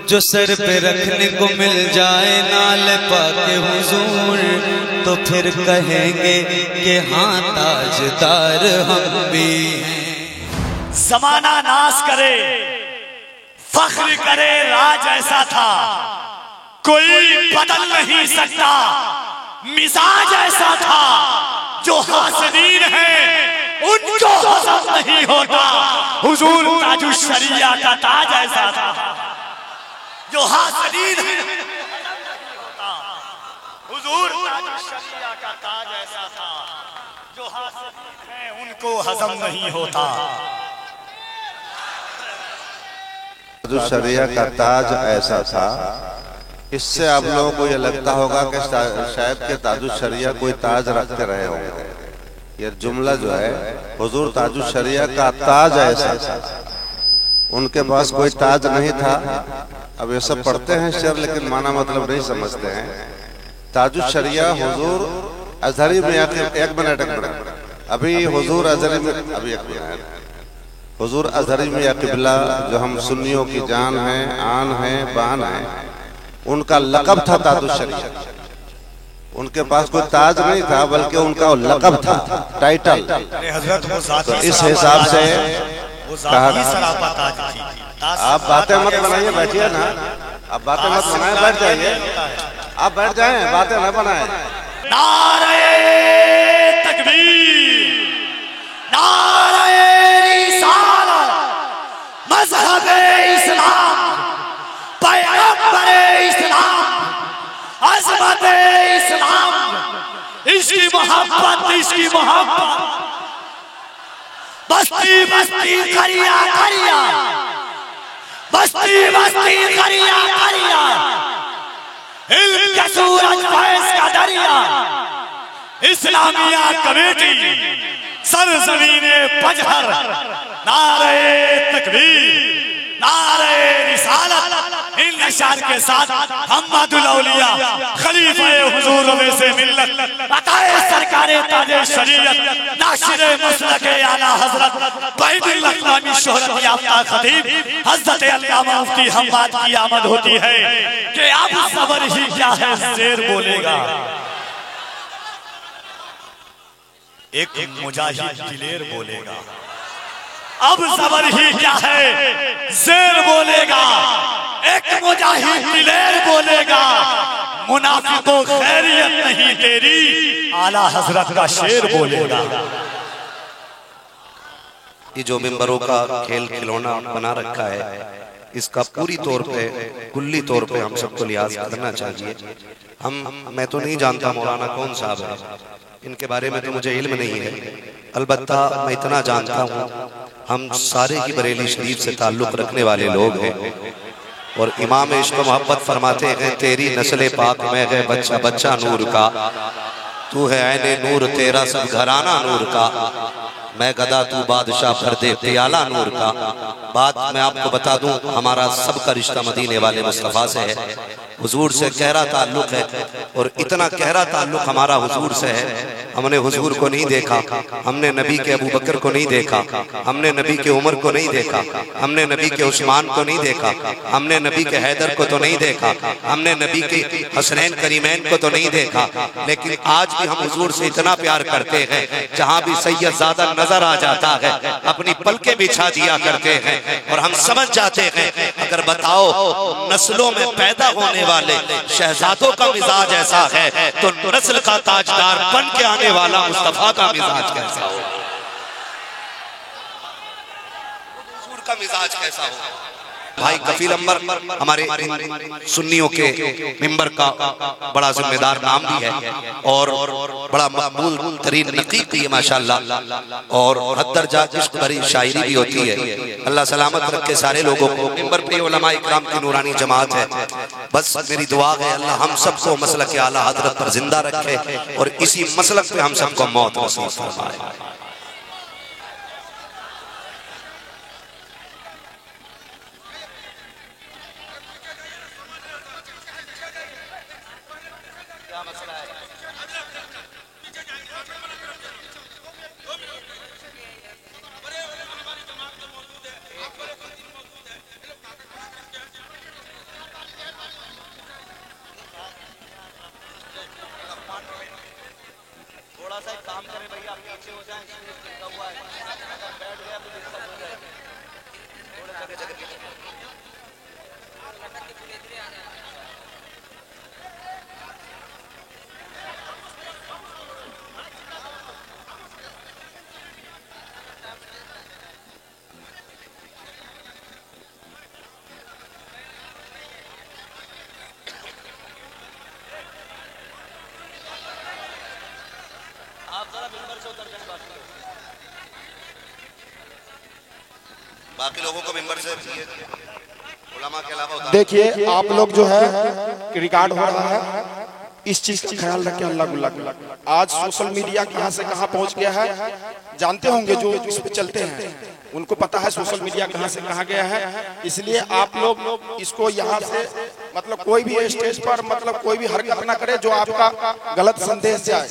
जो सर पे रखने को मिल जाए नाल पाके हुजूर, तो फिर कहेंगे कि हाँ ताजदार हम भी हैं। जमाना नाश करे, फख्र करे, राज ऐसा था कोई बदल नहीं सकता, मिजाज ऐसा था जो हासिदीन है उनको हजम नहीं होता। हुजूर ताजुश शरिया का ताज ऐसा था जो हासिदीन है, हुजूर ताजुश शरिया का ताज ऐसा था जो हासिदीन है उनको हजम नहीं होता। ताजुश शरिया का ताज ऐसा था। इससे आप लोगों को यह लगता होगा कि शायद के ताजुश शरिया कोई ताज रखते रहे होंगे। यह जुमला जो है हुजूर ताजुश शरिया का ताज ऐसा था, उनके पास कोई ताज नहीं था। अब ये सब पढ़ते हैं शेर लेकिन माना मतलब नहीं समझते हैं। ताजुश शरिया हुजूर अजहरी में एक मिनट अभी हुजूर अजहरी में अभी एक मिनट हुजूर अजहरी में किबला जो हम सुन्नियों की जान है, आन है, बान है, उनका लक़ब था ताजुश शरिया। उनके पास कोई ताज नहीं था बल्कि उनका लक़ब था, टाइटल। तो इस हिसाब से आप बातें मत बनाइए, बैठिए ना, आप बातें मत बनाए, बैठ जाइए, आप बैठ जाएं, बातें न बनाए। नारे तकबीर, नारे रिसालत, मज़हब-ए इस्लाम, पैगंबर-ए इस्लाम, अज़मत-ए इस्लाम, इसकी मोहब्बत, इसकी मोहब्बत, बस्ती बस्ती करिया करिया, बस्ती बस्ती करिया करिया, इल्म का सूरज फैज़ का दरिया, इस्लामिया कमेटी सरज़मीने पजहर, नारे तकबीर, नारे रिसालत। इन अशार के साथ मुहम्मदुल औलिया खलीफा-ए हुजूर में से मिल्लत अताए सरकारे ताजे शरीयत नाशिरे मसलके आला हजरत बैदुल अक़वामी शोहरत याफ्ता खतीब हज़रत अल्लामा मुफ्ती हम्माद की आमद होती है कि अब सबर ही क्या है शेर बोलेगा। एक मुजाहिद दिलेर बोलेगा, अब सबर ही क्या है शेर बोलेगा। एक मुजाहिद दिलेर बोलेगा, मुनाफिकों खैरियत नहीं तेरी, आला हजरत का शेर बोलेगा। ये जो मिंबरों का खेल खिलौना बना रखा है, इसका पूरी तौर पे, कुल्ली तौर पे हम सबको लिहाज करना चाहिए। मैं तो नहीं जानता मौलाना कौन साहब है, इनके बारे में तो मुझे इल्म नहीं है। अलबत्ता मैं इतना जानता हूँ हम सारे की बरेली शरीफ से ताल्लुक रखने वाले लोग हैं और इमाम इश्क मोहब्बत फरमाते हैं तेरी नस्ल पाक में है बच्चा बच्चा नूर का, तू है ऐने नूर तेरा सब घराना नूर का, मैं गदा तू बादशाह भर दे प्याला नूर का। बात मैं आपको बता दूं, हमारा सबका रिश्ता मदीने वाले मुस्तफ़ा से है, हुजूर से गहरा ताल्लुक है और इतना गहरा ताल्लुक हमारा हुजूर से है। हमने हुजूर को नहीं देखा, हमने नबी के अबू बकर को नहीं देखा, हमने नबी के उमर को नहीं देखा, हमने नबी के उस्मान को नहीं देखा, हमने नबी के हैदर को तो नहीं देखा, हमने नबी के हसनैन करीमैन को तो नहीं देखा, लेकिन आज भी हम हुजूर से इतना प्यार करते हैं, जहाँ भी सैयदजादा नजर आ जाता है अपनी पलकें बिछा दिया करते हैं और हम समझ जाते हैं अगर बताओ नस्लों में पैदा होने वाले शहजादों का मिजाज ऐसा है तो नस्ल का ताजदार बन के आने वाला मुस्तफा का मिजाज कैसा हो, हुजूर का मिजाज कैसा हो। भाई कफील अंबर हमारे सुन्नियों के मिंबर का बड़ा जिम्मेदार नाम भी है और बड़ा मकबूल तरीन नकीब भी है माशाअल्लाह और हद दर्जा इश्क भरी शायरी भी होती है। अल्लाह सलामत रखे सारे लोगों को। मिंबर पे उलमा इकराम की नूरानी जमात है। बस मेरी दुआ है अल्लाह हम सबको मसलक आला हजरत पर जिंदा रखे और इसी मसलक पे हम सबको मौत नसीब फरमाए। बाकी लोगों को मेंबर से उलमा के अलावा देखिए आप लोग जो है रिकॉर्ड हो रहा है, इस चीज का ख्याल रखें। अल्लाह आज सोशल मीडिया यहाँ से कहाँ पहुँच गया है, जानते होंगे जो इस पे चलते हैं उनको पता है सोशल मीडिया कहाँ से कहाँ गया है। इसलिए आप लोग इसको यहाँ से मतलब कोई भी स्टेज पर मतलब कोई भी हरकत ना करे जो आपका गलत संदेश जाए।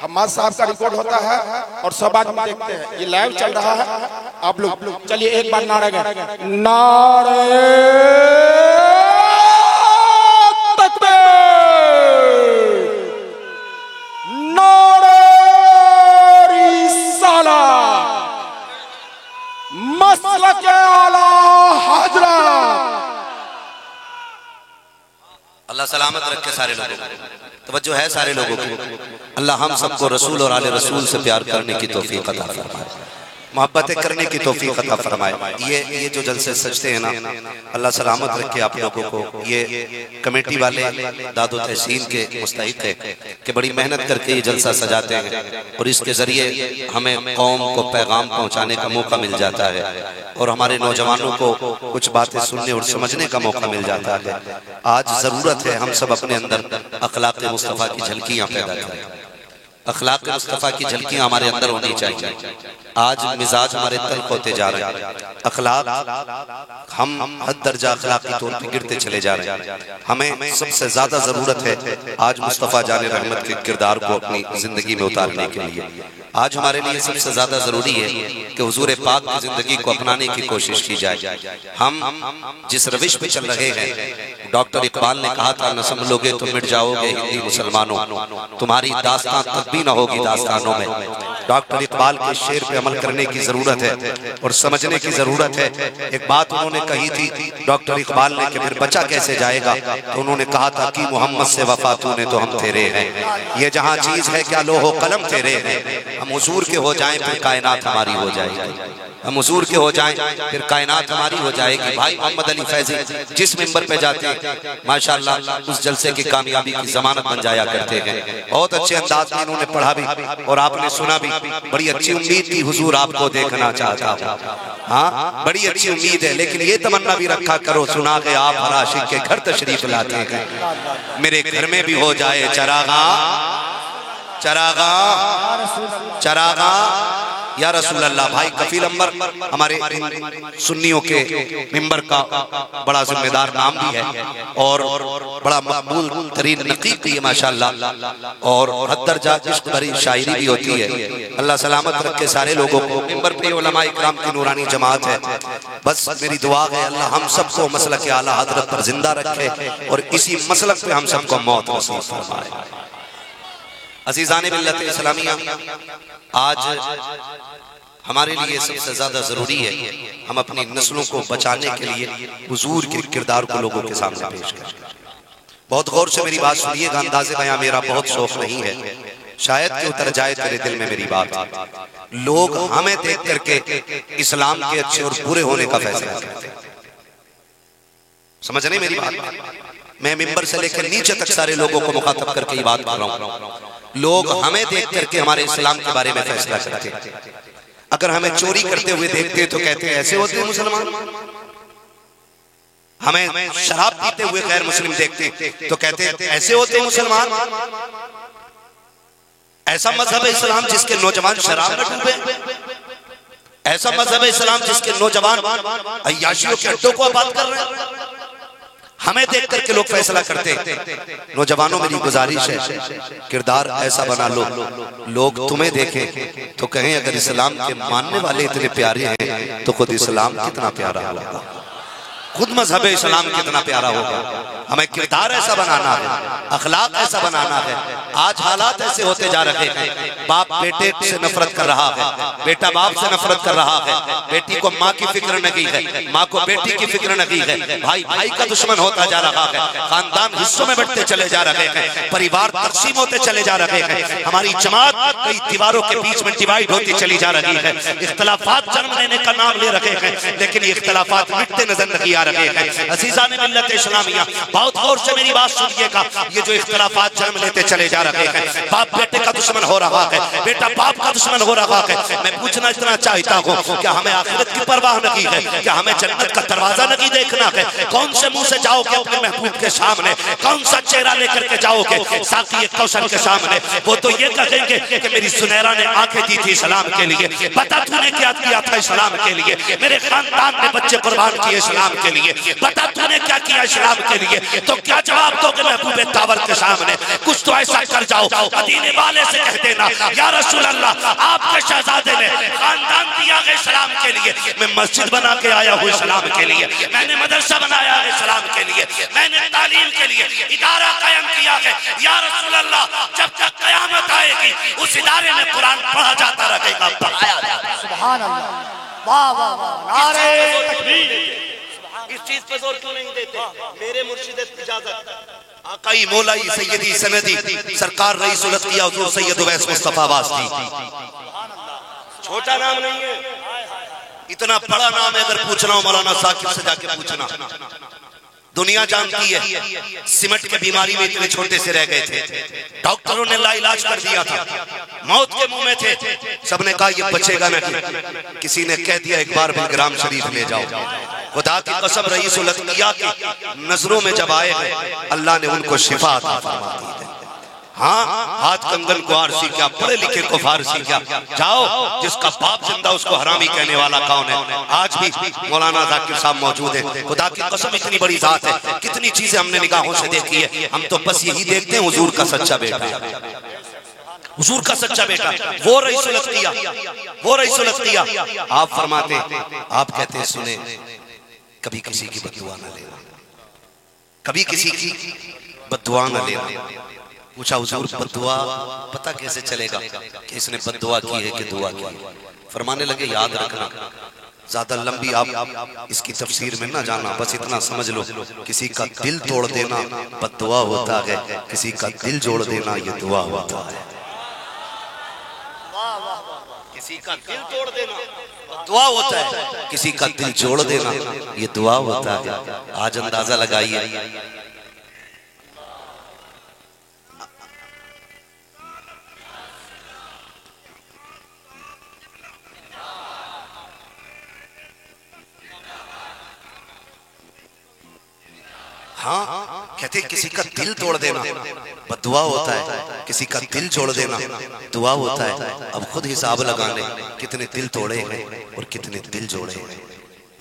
हमाद साहब का रिकॉर्ड होता है और सब आदमी देखते हैं, ये लाइव चल रहा है। आप लोग चलिए एक बार नारे गए, नारे मसलक आला हजरा। अल्लाह सलामत रखे सारे लोगों को। तवज्जो है सारे लोगों की। अल्लाह हम सबको रसूल और आले रसूल से प्यार करने की तौफीक अता फरमाए, मोहब्बतें करने की तौफीक अता फरमाए। ये जो जलसे सजते हैं ना, अल्लाह सलामत रखे आप लोगों को। ये कमेटी वाले दादो तहसीन के मुस्तहिक है कि बड़ी मेहनत करके ये जलसा सजाते हैं और इसके जरिए हमें कौम को पैगाम पहुंचाने का मौका मिल जाता है और हमारे नौजवानों को कुछ बातें सुनने और समझने का मौका मिल जाता है। आज जरूरत है हम सब अपने अंदर अखलाक मुस्तफ़ा की झलकियां पैदा करें। अखलाक मुस्तफ़ा की झलकियां हमारे अंदर होनी चाहिए। आज मिजाज हमारे तल्ख होते जा रहे हैं, अखलाक हम हद दर्जा अखलाकी तौर पे गिरते चले जा रहे हैं। हमें सबसे ज्यादा जरूरत है आज मुस्तफ़ा जाने रहमत के किरदार को अपनी जिंदगी में उतारने के लिए। आज हमारे लिए सबसे ज्यादा जरूरी है कि हुजूर पाक की जिंदगी को अपनाने की कोशिश की जाए। हम जिस रविश पे चल रहे हैं, डॉक्टर इकबाल ने कहा था, न संभलोगे तो मिट जाओगे हिंदी मुसलमानों, तुम्हारी दास्तां तक भी न होगी दास्तानों में। डॉक्टर इकबाल के शेर पे अमल करने की जरूरत है और समझने की जरूरत है। एक बात उन्होंने कही थी डॉक्टर इकबाल ने कि फिर बचा कैसे जाएगा, तो उन्होंने कहा था कि मोहम्मद से वफा तूने तो हम तेरे हैं। ये जहाँ चीज है क्या लोहो कलम तेरे हैं। हम हुजूर के हो जाएं फिर कायनात हमारी हो जाएगी, हम हुजूर के हो जाएं फिर कायनात हमारी हो जाएगी। भाई मोहम्मद अली फैजी जिस मिंबर पे जाते हैं माशाल्लाह उस जलसे की कामयाबी की जमानत बन जाया करते हैं। बहुत अच्छे अंदाज में इन्होंने पढ़ा भी और आपने सुना भी। बड़ी अच्छी उम्मीद थी हुजूर आपको देखना चाहता हूँ, हाँ बड़ी अच्छी उम्मीद है, लेकिन ये तमन्ना भी रखा करो सुना के आप हर आशिक के घर तशरीफ लाते हैं, मेरे घर में भी हो जाए चरागा चरागा चरागा या रसूल अल्लाह। भाई कफील अंबर हमारे सुन्नियों के मिंबर का बड़ा जिम्मेदार नाम भी है और बड़ा मकबूल तरीन नकीब भी है माशाल्लाह, और हद दर्जा इश्क भरी शायरी भी होती है। अल्लाह सलामत रखे सारे लोगों को। मिंबर पे उलमा इकराम की नूरानी जमात है। बस मेरी दुआ है अल्लाह हम सबको मसलक आला हजरत पर जिंदा रखे और इसी मसलक पे हम सबको मौत नसीब फरमाए। अजीज़ान मिल्लत इस्लामिया, आज हमारे लिए सबसे ज्यादा जरूरी है हम अपनी नस्लों को बचाने के लिए हुजूर के किरदार को लोगों के सामने पेश करें। बहुत गौर से मेरी बात सुनिएगा, अंदाज़े बयां मेरा बहुत शौक नहीं है, शायद कि उतर जाए तेरे दिल में मेरी बात। लोग हमें देख करके इस्लाम के अच्छे और बुरे होने का फैसला करते हैं। समझ रहे मेरी बात? मैं मिंबर से लेकर नीचे तक सारे लोगों को मुखातब करके ये बात कर रहा हूँ। लोग हमें देख करके हमारे इस्लाम के बारे में फैसला करते हैं। अगर हमें चोरी करते हुए देखते तो कहते हैं ऐसे होते हैं मुसलमान। हमें शराब पीते हुए गैर मुस्लिम देखते तो कहते हैं ऐसे होते हैं मुसलमान। ऐसा मजहब है इस्लाम जिसके नौजवान शराब में डूबे, ऐसा मजहब है इस्लाम जिसके नौजवान अय्याशियों के अड्डों को आबाद कर रहे हैं। हमें देख करके लोग फैसला करते हैं। नौजवानों मेरी गुजारिश है किरदार ऐसा बना लो लोग तुम्हें देखें तो कहें अगर इस्लाम के मानने वाले इतने प्यारे हैं तो खुद इस्लाम कितना प्यारा होगा, खुद मजहब इस्लाम कितना प्यारा होगा। हमें किरदार ऐसा बनाना है, अखलाक ऐसा बनाना है। आज हालात ऐसे होते जा रहे हैं, बाप बेटे से नफरत कर रहा है, बेटा बाप से नफरत कर रहा है, बेटी को माँ की फिक्र नहीं है, माँ को बेटी की फिक्र नहीं है, भाई भाई का दुश्मन होता जा रहा है, खानदान हिस्सों में बढ़ते चले जा रहे हैं, परिवार तकसीम होते चले जा रहे हैं, हमारी जमात कई दीवारों के बीच में डिवाइड होती चली जा रही है। इख्तलाफात जन्म लेने का नाम ले रहे हैं, लेकिन ये इख्तलाफात मिटते नजर नहीं आ रहे हैं। अजीज़ान मिल्लत इस्लामिया, बहुत गौर से मेरी बात सुनिएगा। ये जो इख्तलाफात जन्म लेते चले जा रहे हैं, बाप बेटे का दुश्मन हो रहा है, बेटा बाप का दुश्मन हो रहा है। मैं पूछना इतना चाहता हूँ, क्या हमें आखिरत की परवाह नहीं है? क्या हमें जन्नत का दरवाजा नहीं देखना है? कौन से मुंह से जाओगे अपने महबूब के सामने? कौन सा चेहरा लेकर के जाओगे साकी कौशल के सामने? वो तो ये कहेंगे कि मेरी सुनहरा ने आंखें दी थी इस्लाम के लिए, बता तूने क्या किया था इस्लाम के लिए, मेरे खानदान ने बच्चे कुर्बान किए इस्लाम के लिए, बता तूने क्या किया इस्लाम के लिए। तो क्या जवाब दोगे महबूब तावर के सामने? कुछ तो ऐसा कर जाओ, मदीने वाले से कह देना, या रसूल अल्लाह, आपके शहजादे ने खानदान दिया है इस्लाम के लिए, मैं मस्जिद बना के आया हूँ इस्लाम के लिए, मैंने मदरसा बनाया है इस्लाम के लिए, मैंने तालीम के लिए इदारा कायम किया है। या रसूल अल्लाह, जब तक कयामत आएगी उस इदारे में कुरान पढ़ा जाता रहेगा, पढ़ाया जाता। सुभान अल्लाह, वाह वाह वाह, नारे तकबीर। इस चीज पे जोर क्यों नहीं देते? मेरे मुर्शिद इजाजत आकाई मौलाई सैयदी सनदी सरकार रईस उल अत्किया हुजूर सैयद उवैस मुस्तफा वास्ती। छोटा नाम नहीं है, इतना बड़ा नाम है। अगर पूछना हो मौलाना साकिब से जाके पूछना, दुनिया जानती है सिमट के बीमारी में इतने छोटे से रह गए थे, डॉक्टरों ने लाइलाज कर दिया था, मौत के मुंह में थे, सबने कहा ये बचेगा नहीं। किसी ने कह दिया एक बार बिलग्राम शरीफ ले जाओ। खुदा की कसम रईस उल अत्किया की नजरों में जब आए हैं, अल्लाह ने उनको शिफा अता फरमा दी है। हाँ, हाथ कंगन को आरसी क्या, पढ़े लिखे को फारसी क्या। जाओ, जिसका बाप जिंदा उसको हरामी कहने वाला कौन है? आज भी मौलाना जाकिर साहब मौजूद हैं। खुदा की कसम इतनी बड़ी जात है, कितनी चीजें हमने निगाहों से देखी है। हम तो बस यही देखते हैं हुजूर का सच्चा बेटा, हुजूर का सच्चा बेटा, वो रईस उल अत्किया, वो रईस उल अत्किया। आप फरमाते, आप कहते हैं सुने, कभी किसी की बद्दुआ न लेना, कभी किसी की बद्दुआ न लेना। पूछा हुजूर बद्दुआ पता कैसे चलेगा कि इसने बद्दुआ की है कि दुआ की है? फरमाने लगे याद रखना, ज्यादा लंबी आप इसकी तफसीर में ना जाना, बस इतना समझ लो, किसी का दिल तोड़ देना बद्दुआ होता है, किसी का दिल जोड़ देना ये दुआ होता है। किसी का दिल तोड़ देना दुआ होता है, किसी का दिल जोड़ देना ये दुआ होता है। आज अंदाजा लगाइए, हाँ, कहते किसी का दिल तोड़ देना बद्दुआ होता है, किसी का दिल जोड़ देना दुआ होता है। अब खुद हिसाब लगाने कितने दिल तोड़े हैं और कितने दिल जोड़े हैं,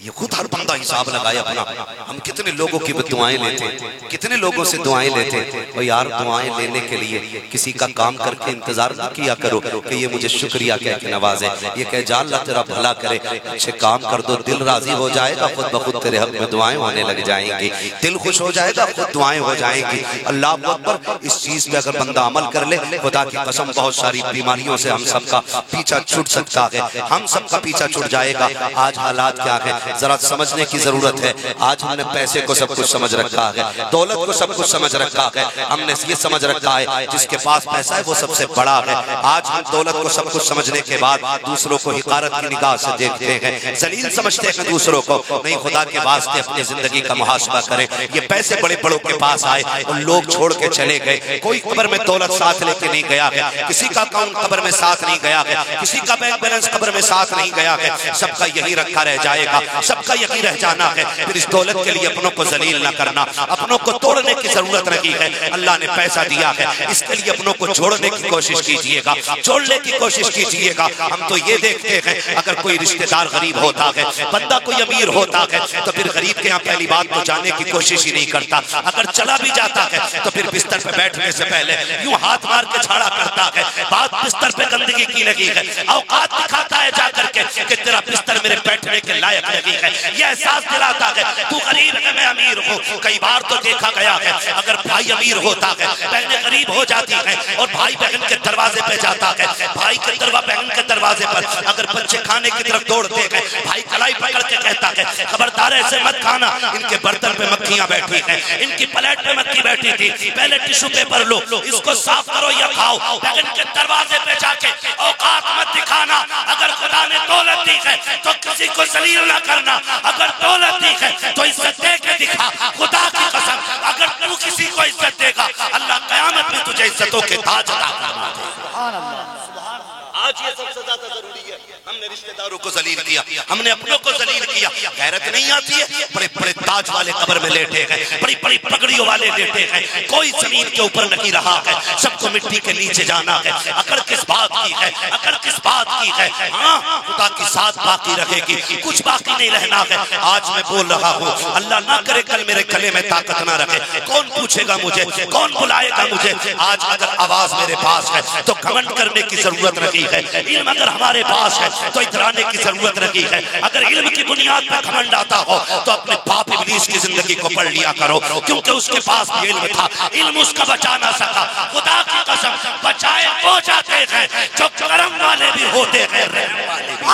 ये खुद हर बंदा हिसाब लगाए अपना। हम कितने लोगों की दुआएं लेते, कितने लोगों से दुआएं लेते। और यार दुआएं लेने के लिए किसी का काम करके इंतजार न किया करो कि ये मुझे शुक्रिया कह के नवाजे, ये कह जा अल्लाह तेरा भला करे, अच्छे काम कर दो, दिल राजी हो जाएगा, खुद बखुद तेरे हक में दुआएं होने लग जाएंगी, दिल खुश हो जाएगा, खुद दुआएं हो जाएंगी। अल्लाह अकबर। इस चीज पे अगर बंदा अमल कर ले, खुदा की कसम बहुत सारी बीमारियों से हम सबका पीछा छूट सकता है, हम सबका पीछा छूट जाएगा। आज हालात क्या है जरा समझने की जरूरत है। आज हमने पैसे को सब कुछ समझ रखा है, दौलत को सब कुछ समझ रखा है, हमने ये समझ रखा है जिसके पास पैसा है वो सबसे बड़ा है। आज हम दौलत को सब कुछ समझने के बाद दूसरों को हिकारत की निगाह से देखते हैं, जलील समझते हैं दूसरों को। नहीं, खुदा के वास्ते अपनी जिंदगी का मुहासबा करें। ये पैसे बड़े बड़ों के पास आए और लोग छोड़ के चले गए, कोई कब्र में दौलत साथ लेके नहीं गया है, किसी का अकाउंट कब्र में साथ नहीं गया है, किसी का बैंक बैलेंस कब्र में साथ नहीं गया है, सबका यही रखा रह जाएगा, सबका यही रह जाना है। फिर इस दौलत के लिए अपनों को जलील न करना, अपनों को तोड़ने की जरूरत नहीं है। अल्लाह ने पैसा दिया है, इसके लिए अपनों को जोड़ने की कोशिश कीजिएगा, जोड़ने की कोशिश कीजिएगा। हम तो ये देखते हैं अगर कोई रिश्तेदार गरीब होता है, बंदा कोई अमीर होता है, तो फिर गरीब के यहाँ पहली बात तो जाने की कोशिश ही नहीं करता। अगर चला भी जाता है तो फिर बिस्तर पे बैठने से पहले यूं हाथ मार के छाड़ा करता है, बात बिस्तर पे गंदगी की लगी है, औकात दिखाता है जाकर के कि तेरा बिस्तर मेरे बैठने के लायक नहीं रहती है, ये एहसास दिलाता है तू गरीब है मैं अमीर हूँ। कई बार तो देखा गया है अगर भाई अमीर होता है बहनें गरीब हो जाती हैं और भाई बहन के दरवाजे पे जाता है, भाई के बहन के दरवाजे पर अगर बच्चे खाने की तरफ दौड़ते हैं भाई कलाई पकड़ के कहता है खबरदार ऐसे मत खाना, इनके बर्तन पे मक्खियां बैठी हैं, इनकी प्लेट पे मक्खी बैठी थी, पहले टिश्यू पेपर लो इसको साफ करो या खाओ। बहन के दरवाजे पे जाके औकात मत दिखाना, अगर खुदा ने दौलत दी है तो किसी को जलील ना करना, अगर दौलत दी है तो इज्जत दे के दिखा। खुदा की कसम अगर तू किसी को इज्जत देगा अल्लाह कयामत में तुझे इज्जतों के ताज अता फरमाएगा। आज ये सबसे ज्यादा जरूरी है, हमने रिश्तेदारों को जलील किया, हमने अपनों को जलील किया। गैरत नहीं आती है, बड़े बड़े ताज वाले कब्र में लेटे हैं, बड़ी बड़ी पगड़ियों वाले लेटे हैं, कोई जमीन के ऊपर नहीं रहा है, सबको मिट्टी के नीचे जाना है। अकड़ किस बात की है, अकड़ किस बात की है? हाँ खुदा की साथ बाकी रहेगी, कुछ बाकी नहीं रहना है। आज मैं बोल रहा हूँ अल्लाह ना करे कल मेरे गले में ताकत ना रखे, कौन पूछेगा मुझे, कौन बुलाएगा मुझे? आज अगर आवाज मेरे पास है तो घमंड करने की जरूरत नहीं है, इल्म अगर हमारे पास है तो इतराने की जरूरत नहीं है। अगर इल्म की बुनियाद पर घमंड आता हो तो अपने बाप इब्लीस की जिंदगी को पढ़ लिया करो, क्योंकि उसके पास भी इल्म था, इल्म उसका बचा ना सका। खुदा की कसम बचाए हो जाते हैं जो करम वाले भी होते हैं, रहम वाले भी।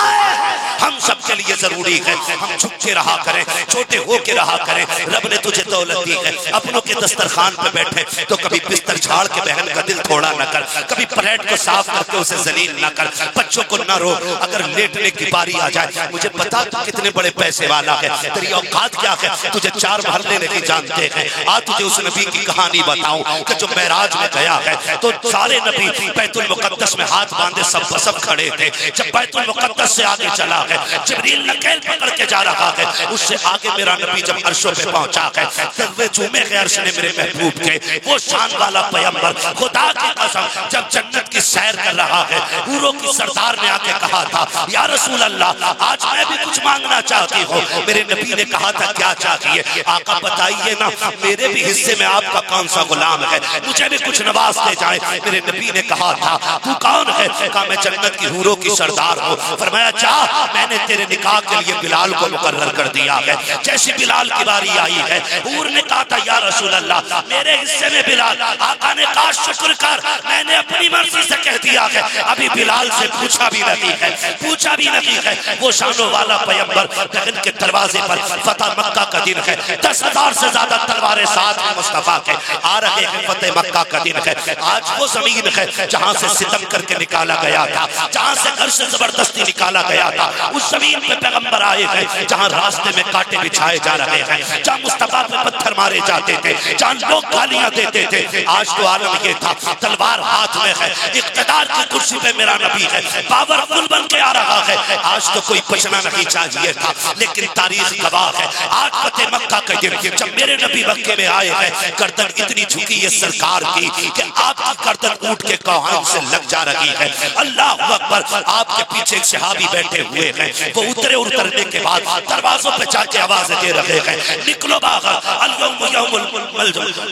हम सबके लिए जरूरी है हम झुके रहा करें, छोटे होके रहा करें। रब ने तुझे दौलत दी है, अपनों के दस्तरखान पे बैठे तो कभी बिस्तर झाड़ के बहन का दिल थोड़ा न कर, कभी प्लेट को साफ करके उसे जलील न कर, बच्चों को न रो। अगर लेटने की बारी आ जाए, मुझे पता तू कितने बड़े पैसे वाला है, तेरी औकात क्या है, तुझे 4 महल्ले नहीं जानते हैं। आज तुझे उस नबी की कहानी बताऊं कि जो मेराज में गया है तो सारे नबी बैतुल मुकद्दस में हाथ बांधे सब खड़े थे। जब बैतुल मुकद्दस से आगे चला है, जिब्रील नकेल पकड़ के जा रहा है, उससे आगे मेरा नबी जब अर्शों पे पहुंचा है, तब चूमे के अर्श ने मेरे महबूब के वो शान वाला पैगंबर खुदा की कसम जब जन्नत की सैर कर रहा है, हूरों की सरदार ने आके कहा था या रसूल अल्लाह आज मैं भी कुछ मांगना चाहती हूँ। मेरे नबी ने कहा था क्या चाहिए? आका बताइए ना, मेरे भी हिस्से में आपका कौन सा गुलाम है, मुझे भी कुछ नवाजते जाए। मेरे नबी ने कहा था तू कौन है? कहा मैं जन्नत की हूरों की सरदार हूँ। फरमाया जा, मैंने तेरे निकाह के लिए बिलाल को मुकर्रर कर दिया है। जैसी बिलाल की बारी आई है, हूर ने कहा था या रसूल अल्लाह मेरे हिस्से में बिलाल। आका ने कहा शुक्र कर, मैंने अपनी मर्जी से कह दिया है, अभी बिलाल से पूछा भी नहीं है, पूछा भी नहीं है। वो शानों वाला पैगंबर बहन के दरवाजे पर फतह मक्का का दिन है, 10,000 से ज्यादा तलवारें साथ में मुस्तफा के आ रहे हैं। फतेह मक्का का दिन है, आज वो जमीन है जहाँ से सितम करके निकाला गया था, जहाँ से घर से जबरदस्ती निकाला गया था। उस जमीन पे पैगंबर आए हैं जहाँ रास्ते में कांटे बिछाए जा रहे हैं, जहाँ मुस्तफा पे पत्थर मारे जाते थे, जहाँ लोग गालियां देते थे। आज तो आलम ये था, तलवार हाथ में है, इख्तिदार की कुर्सी पे मेरा नबी है, पावरफुल बन के आ रहा है। आज तो कोई बचना नहीं चाहिए था, लेकिन तारीख गवाह है। आज फतेह मक्का के दिन जब मेरे नबी मक्के में आए हैं, गर्दन इतनी झुकी है सरकार की कि आपकी गर्दन ऊंट के कौहान से लग जा रही है। अल्लाह अकबर, आपके पीछे एक सहाबी बैठे हुए हैं, वो उतरने के बाद दरवाजों पे जाके आवाज दे रहे हैं निकलो बाहर,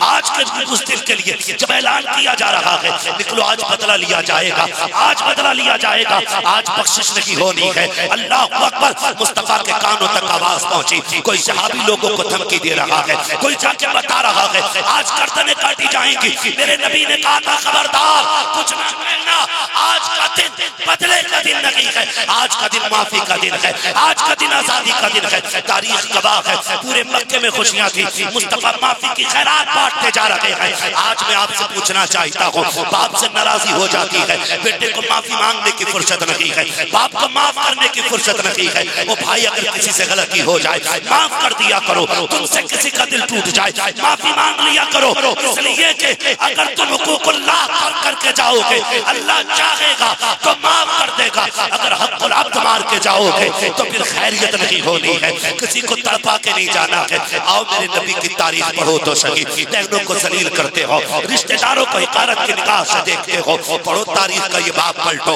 आज के उस दिन के लिए जब ऐलान किया जा रहा है निकलो, आज बदला लिया जाएगा, आज बदला लिया जाएगा, आज बख्शिश नहीं होनी है। अल्लाह अकबर, मुस्तफा के कानों तक आवाज पहुंची। कोई सहाबी लोगों को धमकी दे रहा है, कोई जाके बता रहा है आज गर्दनें काटी जाएंगी। मेरे नबी ने कहा था खबरदार कुछ ना कहना, आज का दिन बदले का दिन नहीं है, आज का दिन माफी का दिन है, आज का दिन आजादी का दिन है। तारीख गवाह है, पूरे मक्के में खुशियां थी, मुस्तफा माफी की खैरात बांटते जा रहे हैं। आज मैं आपसे पूछना चाहता हूँ, बाप से नाराजी हो जाती है, बेटे को माफी मांगने की फुर्सत नहीं है, बाप को माफ करने की फुर्सत नहीं है। वो भाई अगर किसी से गलती हो जाए माफ कर दिया करो, तुमसे किसी का दिल टूट जाए माफी मांग लिया करो, इसलिए कि अगर तुम हुकूकुल्लाह करके जाओगे अल्लाह चाहेगा तो माफ कर देगा, अगर हक़ुल अब्द मार के जाओगे तो फिर खैरियत नहीं होनी है, किसी को तड़पा के नहीं जाना है। आओ मेरे नबी की तारीफ पढ़ो तो सही, बहनों को जलील करते हो, रिश्तेदारों को हिकारत की निगाह से देखते हो, पढ़ो तारीख का ये बाब पलटो।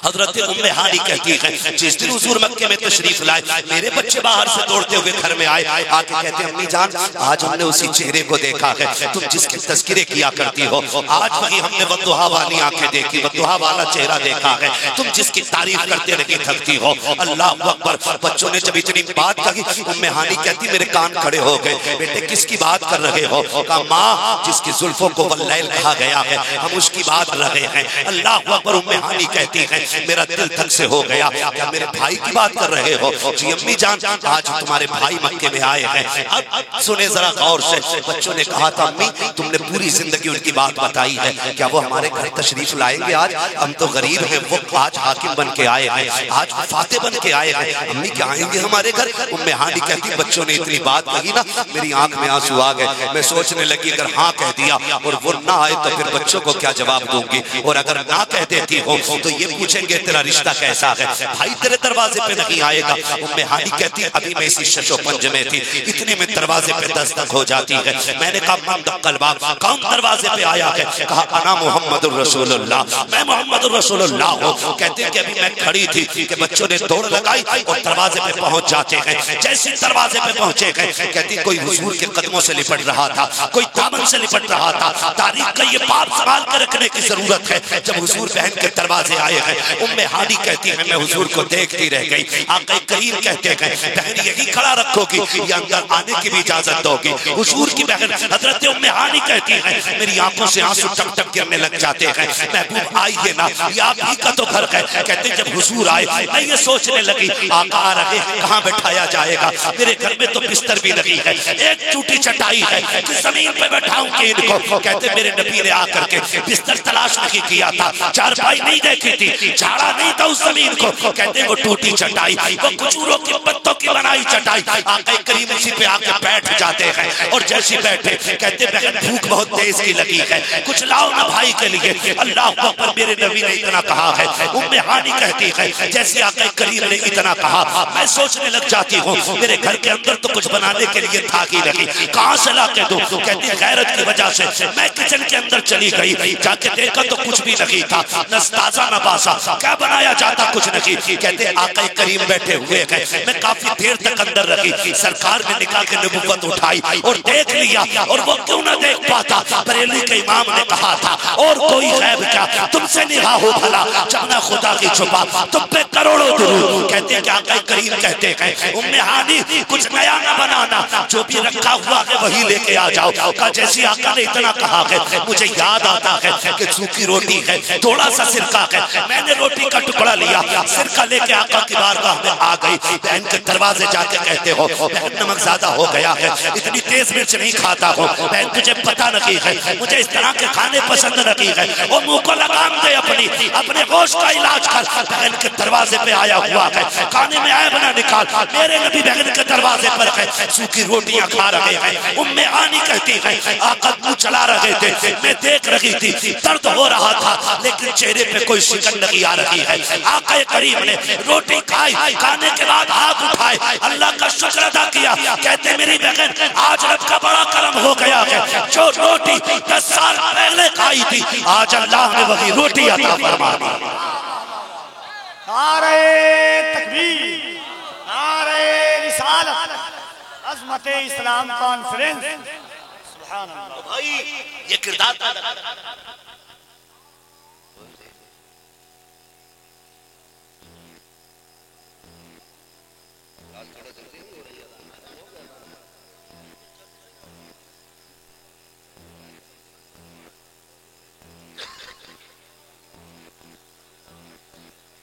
हजरत उम्मे हानी कहती है जिस दिन हुजूर मक्के में तशरीफ लाए, मेरे बच्चे बाहर से दौड़ते हुए घर में आए, आके कहते अम्मी जान आज हमने उसी चेहरे को देखा है तुम जिसके तस्किरे किया करती हो, आज वही हमने वद्दुहा वाली आंखें देखी, वद्दुहा वाला चेहरा देखा है तुम जिसकी तारीफ करते नहीं थकती हो। अल्लाह अकबर। बच्चों ने जब इतनी बात कही, उम्मे हानी कहती मेरे कान खड़े हो गए। बेटे किसकी बात कर रहे हो? कहा माँ जिसकी जुल्फों को वल्लैल कहा गया है, हम उसकी बात कर रहे हैं। अल्लाह अकबर। उम्मे हानी कहती है मेरा दिल धक से हो गया। क्या मेरे भाई की बात कर रहे हो? जी अम्मी जान, आज तुम्हारे भाई मक्के में आए हैं। अब सुने जरा गौर से। बच्चों ने कहा था अम्मी तुमने पूरी जिंदगी उनकी बात बताई है, क्या वो हमारे घर तशरीफ लाएंगे? आज हम तो गरीब हैं, वो आज हाकिम बन के आए हैं, आज फाते बन के आए हैं। अम्मी क्या आएंगे हमारे घर? उम्मे हानी कहती बच्चों ने इतनी बात कही ना, मेरी आंख में आंसू आ गए। मैं सोचने लगी अगर हाँ कह दिया और वो ना आए तो फिर बच्चों को क्या जवाब दूंगी, और अगर ना कह देती हो तो ये पूछेंगे तेरा रिश्ता कैसा है, भाई तेरे दरवाजे पे नहीं आएगा। उम्मे हानी कहती अभी मैं इसी शशो पंज में थी, इतने में दरवाजे पे दस्तक हो जाती है। मैंने कहा मन दक्कल बाब, कौन दरवाजे पे आया है? कहा अना मुहम्मदुर रसूलुल्लाह, मैं मुहम्मदुर रसूलुल्लाह हूं। कहते हैं कि अभी मैं खड़ी थी कि बच्चों ने दौड़ लगाई और दरवाजे पे पहुंच जाते हैं। जैसे दरवाजे पे पहुंचे गए, कहती कोई हुजूर के कदमों से लिपट रहा था, कोई दामन से लिपट रहा था। तारीख का ये बाप संभाल कर रखने की जरूरत है। जब हुजूर बहन के दरवाजे आए हैं, उम्मे हानी कहती है मैं हुजूर को देखती रह गई। आका करीम कहते हैं बहन यही खड़ा रखोगी या अंदर आने की भी इजाजत दोगी? हुजूर की बहन हजरत उम्मे हानी कहती है मेरी आंखों से आंसू टप टप गिरने लग जाते हैं। महबूब आइए ना, ये आप ही का तो घर है। कहते जब हुजूर आए मैं ये सोचने लगी आका आ रहे कहाँ बैठाया जाएगा। मेरे घर में तो बिस्तर भी नहीं है, एक टूटी चटाई है कि जमीन पे बैठाऊंगी इनको। कहते मेरे नबी ने आकर के बिस्तर तलाश नहीं किया था, चारपाई नहीं देखी थी, झाड़ा नहीं था उस जमीन को। कहते वो टूटी चटाई, वो खजूरों की पत्तों की बनाई चटाई। आका करीम इसी पे आके बैठ जाते हैं और जैसे बैठे कहते बहन भूख बहुत तेज की लगी है, कुछ लाओ ना भाई के लिए। अल्लाह अकबर। मेरे नबी ने इतना कहा है। उम्मे हानी कहती है जैसे आका करीम ने इतना कहा मैं सोचने लग जाती हूँ मेरे घर के अंदर तो कुछ बनाने के लिए था ही नहीं, कहाँ से ला के दूं? कहती गैरत की वजह से मैं किचन के अंदर चली गई, जाके देखा तो कुछ भी नहीं था, न ताजा न बासा, क्या बनाया जाता कुछ नहीं। कहते आका करीम बैठे हुए हैं, मैं काफी देर तक अंदर रही। सरकार ने निकाल के नबुव्वत उठाई और देख लिया, और वो क्यों ना देख पाता? बरेली के इमाम ने कहा था और कोई गैब क्या, तुमसे निगाह हो भला, जाना खुदा की छुपा, तुम पे करोड़ों दुरूद। कहते क्या आका करीम कहते हैं उम्मे हानी कुछ नया न बनाना, जो भी रखा हुआ है वही लेके आ जाओ। का जैसी आका ने इतना कहा है मुझे याद आता है कि सूखी रोटी है, थोड़ा सा सिरका है, मैंने रोटी का टुकड़ा लिया, सिरका लेके आका की बारगाह में आ गई। बहन के दरवाजे जाके कहते हो बहन नमक ज्यादा हो गया है, इतनी तेज मिर्च नहीं खाता हूँ। बहन तुझे पता नहीं है मुझे इस तरह के खाने पसंद नहीं है, वो मुंह को लगाम दे अपने होश का इलाज कर। बहन के दरवाजे पे आया हुआ है, खाने में आया बना निकाल। मेरे नबी बहन के दरवाजे पर है, सूखी रोटियां खा रहे हैं। उम्मे हानी कहती है आका मुंह चला रहे थे, मैं देख रही थी, दर्द हो रहा था लेकिन चेहरे पे कोई शिकन नहीं आ रही है। आका करीम ने रोटी खाई, खाने के बाद हाथ उठाए, अल्लाह का शुक्र अदा किया। कहते मेरी बहन आज रब का बड़ा करम हो गया है, जो रोटी 10 साल पहले खाई थी आज अल्लाह ने वही रोटी अता फरमा दी। नारे तकबीर, नारे रिसालत, अज़मत इस्लाम कॉन्फ्रेंस। सुभान अल्लाह। भाई ये किरदार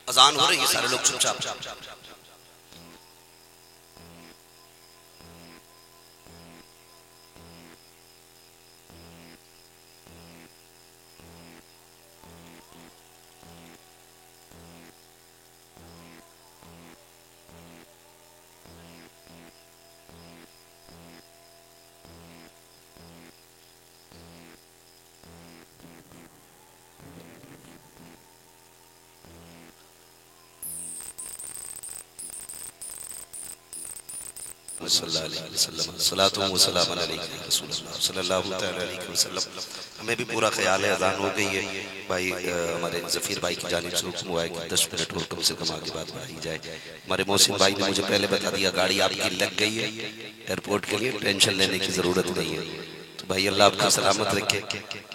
अजान हो रही है, सारे लोग चुपचाप। हमें भी पूरा ख्याल है अजान हो गई है भाई। हमारे जफीर भाई की जानिब से हुक्म हुआ है कि 10 मिनट और कम से कम आगे बात बढ़ाई जाए। हमारे मोहसिन भाई ने मुझे पहले बता दिया गाड़ी आपकी लग गई है एयरपोर्ट के लिए, टेंशन लेने की जरूरत नहीं है। तो भाई अल्लाह आपका सलामत रखे।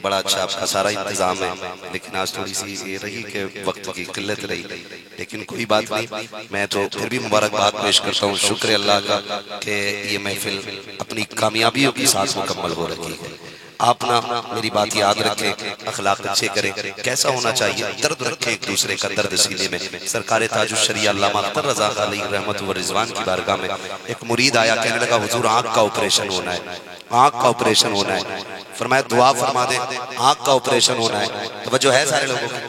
बड़ा अच्छा आपका सारा इंतजाम है, लेकिन आज थोड़ी सी ये रही कि वक्त की किल्लत रही, लेकिन कोई बात नहीं। मैं तो फिर भी मुबारकबाद पेश करता हूँ, शुक्र अल्लाह का कि ये महफिल अपनी कामयाबियों के साथ मुकम्मल हो रही है। आप ना मेरी बात याद रखें, अखलाक अच्छे करें। कैसा होना चाहिए? दर्द रखें एक दूसरे का, दर्द सीने में। सरकार ताजुश शरिया अल्लामा अख्तर रज़ा अलैहि रहमत व रिज़वान की बारगाह में एक मुरीद आया, कहने लगा हुजूर आँख का ऑपरेशन होना है, आँख का ऑपरेशन होना है। फरमाया दुआ फरमा दे, आँख का ऑपरेशन होना है। तो वजह है सारे लोगों की,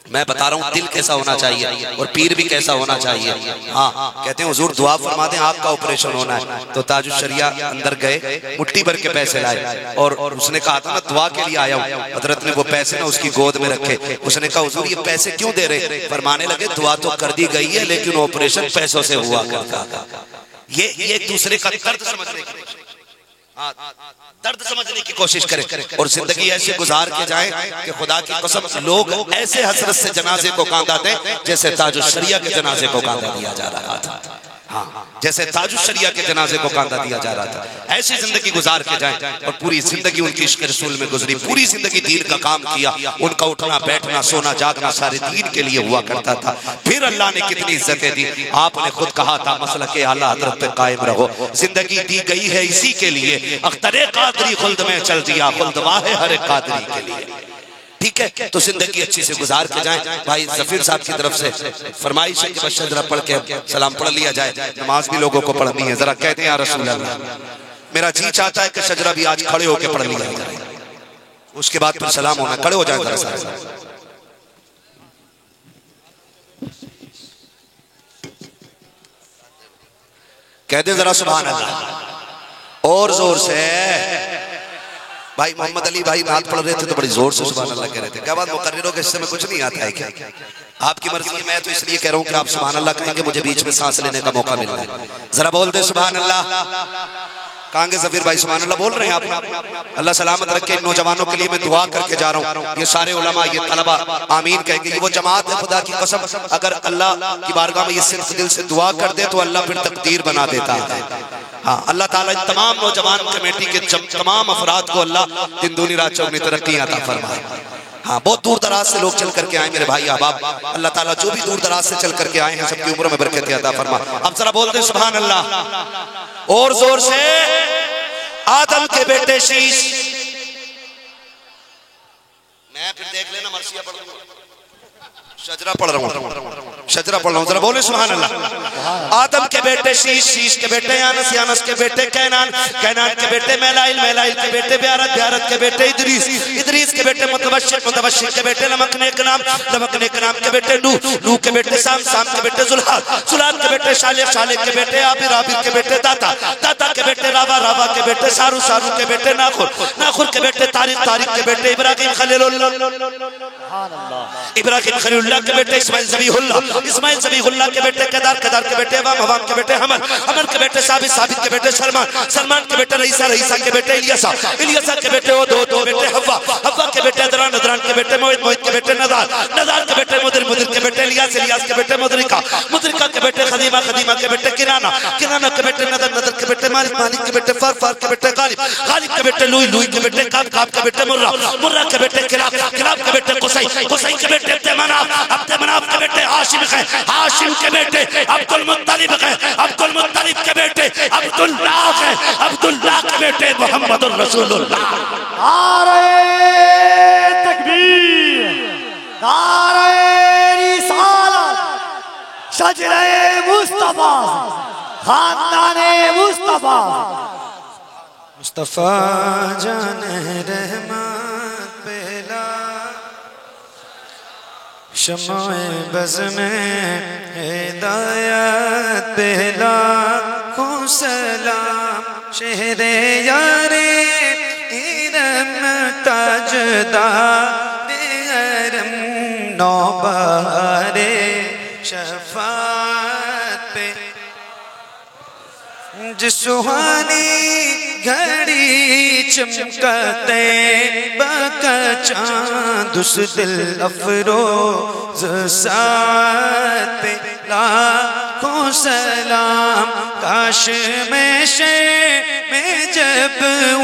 मैं बता रहा हूँ दिल कैसा होना चाहिए और पीर भी कैसा होना चाहिए। हाँ, कहते हैं हुजूर दुआ फरमा दें, आँख का ऑपरेशन होना है। तो ताजुश शरिया अंदर गए, मुट्ठी भर के पैसे लाए और उसने कहा था मैं दुआ के लिए आया हूँ। हजरत ने वो पैसे ना उसकी गोद में रखे। उसने कहा हुजूर ये पैसे क्यों दे रहे? फरमाने लगे दुआ तो कर दी गई है, लेकिन ऑपरेशन पैसों से हुआ करता। ये एक दूसरे का दर्द समझने की, दर्द समझने की कोशिश करें और जिंदगी ऐसे गुजार के जाएं कि खुदा की कसम लोग ऐसे हसरत से जनाजे को कांधा दें जैसे ताजुश शरिया के जनाजे को कांधा दिया जा रहा था। हाँ, जैसे ताजुश शरिया के जनाजे को कांधा दिया जा रहा था। ऐसी जिंदगी गुजार के जाएं और पूरी जिंदगी उनकी इश्क रसूल में गुजरी, पूरी जिंदगी दीन का काम किया। उनका उठना बैठना सोना जागना सारे दीन के लिए हुआ करता था। फिर अल्लाह ने कितनी इज्जतें दी। आपने खुद कहा था मसलक के आला हजरत पे कायम रहो। जिंदगी दी गई है इसी के लिए, अख्तरे कादरी खुल्द में चल दिया, खुल्द वाहे हर कादरी के लिए। ठीक है, तो जिंदगी अच्छी से गुजार के जाएं। भाई जफीर साहब की तरफ से फरमाइश है कि बस शजरा पढ़ के सलाम पढ़ लिया जाए। नमाज भी लोगों को पढ़नी है, जरा कहते हैं या रसूल अल्लाह। मेरा जी चाहता है कि शजरा भी आज खड़े होकर पढ़ लिया जाए, उसके बाद फिर सलाम होना। खड़े हो जाए जरा साहब, कहते जरा सुभान अल्लाह और जोर से। भाई मोहम्मद अली भाई नात पढ़ रहे थे तो बड़ी जोर से सुभान अल्लाह कह रहे थे। क्या बात मुकर्रिरों के हिस्से में कुछ नहीं आता है क्या? आपकी मर्जी है, मैं तो इसलिए कह रहा हूँ कि आप सुभान अल्लाह कहेंगे, मुझे बीच में सांस लेने का मौका मिल रहा है। जरा बोल दे सुभान अल्लाह। कहेंगे जफीर भाई सुभान अल्लाह बोल रहे हैं आप? अल्लाह सलामत रखे। इन नौजवानों के लिए मैं दुआ करके जा रहा हूँ। ये सारे उलमा ये तलबा आमीन कहेंगे। ये वो जमात है खुदा की कसम, अगर अल्लाह की बारगाह में ये सिर्फ दिल से दुआ कर दे तो अल्लाह फिर तकदीर बना देता है। हाँ, अल्लाह ताला इन तमाम नौजवान कमेटी के तमाम अफराद को अल्लाह दिन दूनी रात चौगुनी तरक्की अता फरमाए। हाँ, बहुत दूर दराज से लोग चल करके आए मेरे भाई अहबाब। अल्लाह ताला जो भी दूर दराज से चल करके आए हैं सबकी उम्र में बरकत अता फरमा। अब जरा बोल दे सुभान अल्लाह और जोर से। आदम के बेटे शीश, मैं फिर देख लेना मर्सिया पढ़ लूंगा, शजरा पढ़ रहा हूँ, शजरा पढ़ रहा हूँ। जरा बोले सुभान अल्लाह। आदम के बेटे शीश, शीश के बेटे यानस, यानस के बेटे कैनान, कैनान के बेटे मैलाइल, मैलाइल के बेटे ब्यारत, ब्यारत के बेटे इदरीस, इदरीस के बेटे मुतबश्शिर, मुतबश्शिर के बेटे लमकने के नाम, लमकने के नाम के बेटे नूह, नूह के बेटे साम, साम के बेटे जुल्हाद, जुल्हाद के बेटे शालिक, शालिक के बेटे आबिर, आबिर के बेटे दाता, दाता के बेटे रावा, रावा के बेटे सारू, सारू के बेटे नाखुर, नाखुर के बेटे तारिक, तारिक के बेटे इब्राहिम खलीलुल्लाह, इब्राहिम खलीलुल्लाह के बेटे इस्माइल ज़बीहुल्लाह, इस्माइल ज़बीहुल्लाह के बेटे केदार, केदार के बेटे अवाम, अवाम के बेटे हमर, हमर के बेटे साबित, साबित के बेटे सलमान, सलमान के बेटे रईसा, रईसा के बेटे इलियासा, इलियासा के बेटे वो दो बेटे हव्वा, हव्वा के बेटे अदरान, अदरान के बेटे मोहित, मोहित के बेटे नदार, नदार के बेटे मुदिर, मुदिर के बेटे इलियास, इलियास के बेटे मुदरिका, मुदरिका के बेटे खदीमा, खदीमा के बेटे किराना, किराना के बेटे नदर, नदर के बेटे मालिक, मालिक के बेटे फार, फार के बेटे गालिब, गालिब के बेटे लुई, लुई के बेटे काब, काब के बेटे मुर्रा, मुर्रा के बेटे किलाब, किलाब के बेटे कुसै, कुसै के बेटे अब्दुमनाफ, अब्दुमनाफ के बेटे हाशिम है, हाशिम के बेटे अब्दुल मुत्तलिब है, अब्दुल मुत्तलिब के बेटे अब्दुल्लाह है, अब्दुल्लाह के बेटे मोहम्मदुर रसूलुल्लाह। नारे तकबीर, नारे रिसालत, शजरे मुस्तफा, खानदाने मुस्तफा, मुस्तफा जाने रहमत पहला शमाए बज़ में हिदायत पहला को सलाम शहरे यारे इरम ताजदार हरम नौबहारे शफात पे जिस सुहानी घड़ी चमकते बका चांद उस दिल अफरोज साथ लाखों सलाम। काश में में जब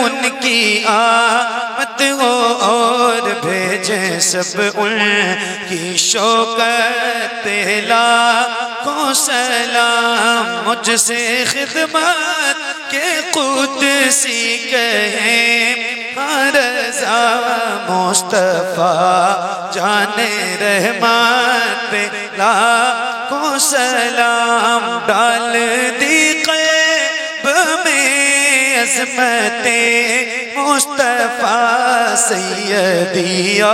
उनकी आमद हो और भेजे सब उनकी शौकत लाखों सलाम। मुझसे खिदमत के कुदसी कहे रज़ा मुस्तफ़ा जाने रहमत पे लाखों सलाम। डाल दी क़ल्ब में अज़मते मुस्तफ़ा सैयदिया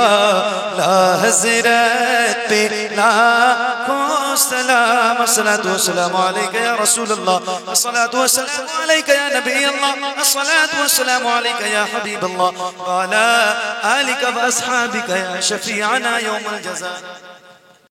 ला हज़रत पे लाखों सलाम। अस्सलातु वस्सलामु अलैका या रसूल अल्लाह, अस्सलातु वस्सलामु अलैका या नबी अल्लाह, अस्सलातु वस्सलामु अलैका या हबीब अल्लाह व अला आलिका व अस्हाबिका या शफीअना यौमल जज़ा।